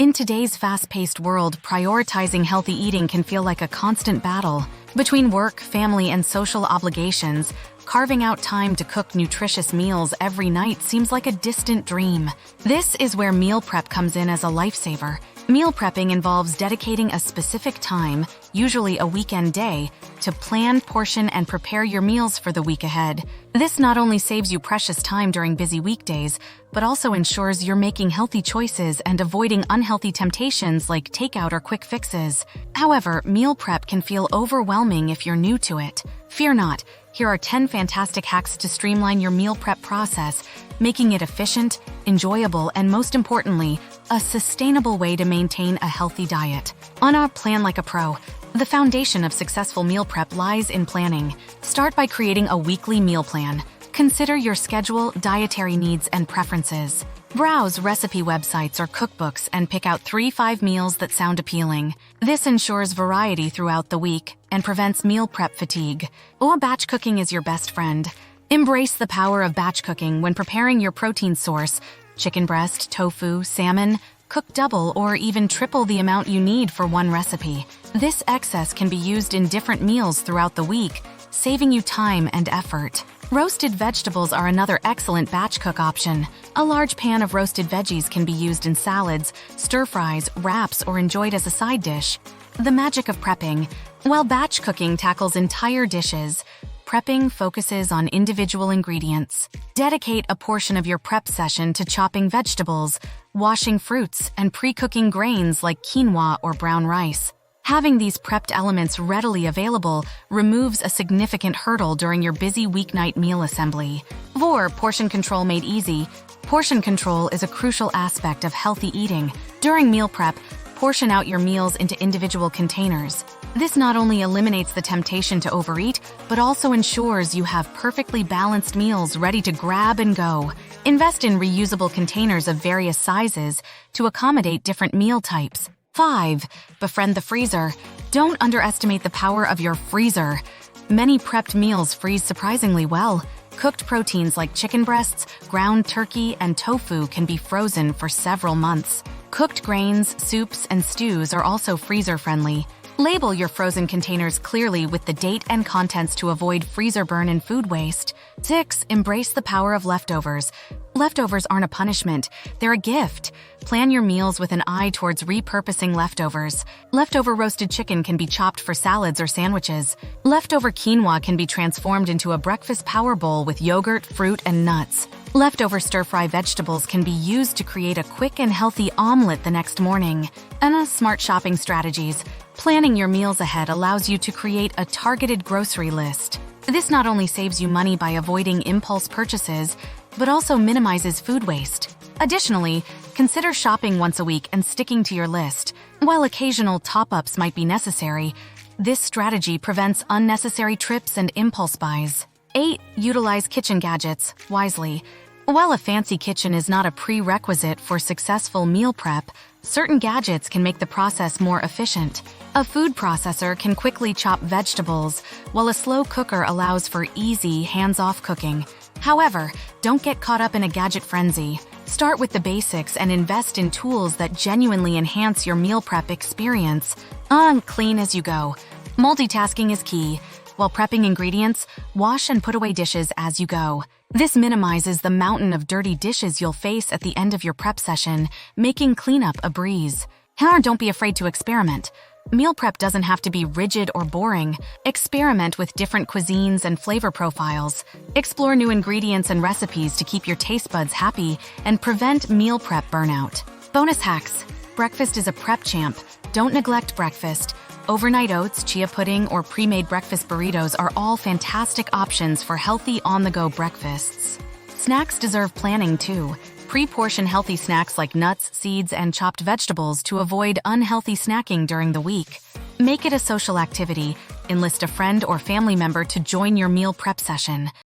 In today's fast-paced world, prioritizing healthy eating can feel like a constant battle. Between work, family, and social obligations, carving out time to cook nutritious meals every night seems like a distant dream. This is where meal prep comes in as a lifesaver. Meal prepping involves dedicating a specific time, usually a weekend day, to plan, portion, and prepare your meals for the week ahead. This not only saves you precious time during busy weekdays, but also ensures you're making healthy choices and avoiding unhealthy temptations like takeout or quick fixes. However, meal prep can feel overwhelming if you're new to it. Fear not. Here are 10 fantastic hacks to streamline your meal prep process, making it efficient, enjoyable, and most importantly, a sustainable way to maintain a healthy diet. On our Plan Like a Pro, the foundation of successful meal prep lies in planning. Start by creating a weekly meal plan. Consider your schedule, dietary needs, and preferences. Browse recipe websites or cookbooks and pick out 3-5 meals that sound appealing. This ensures variety throughout the week and prevents meal prep fatigue. Or batch cooking is your best friend. Embrace the power of batch cooking when preparing your protein source. Chicken breast, tofu, salmon. Cook double or even triple the amount you need for one recipe. This excess can be used in different meals throughout the week, saving you time and effort. Roasted vegetables are another excellent batch cook option. A large pan of roasted veggies can be used in salads, stir-fries, wraps, or enjoyed as a side dish. The magic of prepping. While batch cooking tackles entire dishes, prepping focuses on individual ingredients. Dedicate a portion of your prep session to chopping vegetables, washing fruits, and pre-cooking grains like quinoa or brown rice. Having these prepped elements readily available removes a significant hurdle during your busy weeknight meal assembly. 4. Portion control made easy. Portion control is a crucial aspect of healthy eating. During meal prep, portion out your meals into individual containers. This not only eliminates the temptation to overeat, but also ensures you have perfectly balanced meals ready to grab and go. Invest in reusable containers of various sizes to accommodate different meal types. 5. Befriend the freezer. Don't underestimate the power of your freezer. Many prepped meals freeze surprisingly well. Cooked proteins like chicken breasts, ground turkey, and tofu can be frozen for several months. Cooked grains, soups, and stews are also freezer-friendly. Label your frozen containers clearly with the date and contents to avoid freezer burn and food waste. 6. Embrace the power of leftovers. Leftovers aren't a punishment, they're a gift. Plan your meals with an eye towards repurposing leftovers. Leftover roasted chicken can be chopped for salads or sandwiches. Leftover quinoa can be transformed into a breakfast power bowl with yogurt, fruit, and nuts. Leftover stir-fry vegetables can be used to create a quick and healthy omelet the next morning. And smart shopping strategies. Planning your meals ahead allows you to create a targeted grocery list. This not only saves you money by avoiding impulse purchases, but also minimizes food waste. Additionally, consider shopping once a week and sticking to your list. While occasional top-ups might be necessary, this strategy prevents unnecessary trips and impulse buys. 8. Utilize kitchen gadgets wisely. While a fancy kitchen is not a prerequisite for successful meal prep, certain gadgets can make the process more efficient. A food processor can quickly chop vegetables, while a slow cooker allows for easy, hands-off cooking. However, don't get caught up in a gadget frenzy. Start with the basics and invest in tools that genuinely enhance your meal prep experience. Clean as you go. Multitasking is key. While prepping ingredients, wash and put away dishes as you go. This minimizes the mountain of dirty dishes you'll face at the end of your prep session, making cleanup a breeze. Don't be afraid to experiment. Meal prep doesn't have to be rigid or boring. Experiment with different cuisines and flavor profiles. Explore new ingredients and recipes to keep your taste buds happy and prevent meal prep burnout. Bonus hacks. Breakfast is a prep champ. Don't neglect breakfast. Overnight oats, chia pudding, or pre-made breakfast burritos are all fantastic options for healthy on-the-go breakfasts. Snacks deserve planning too. Pre-portion healthy snacks like nuts, seeds, and chopped vegetables to avoid unhealthy snacking during the week. Make it a social activity. Enlist a friend or family member to join your meal prep session.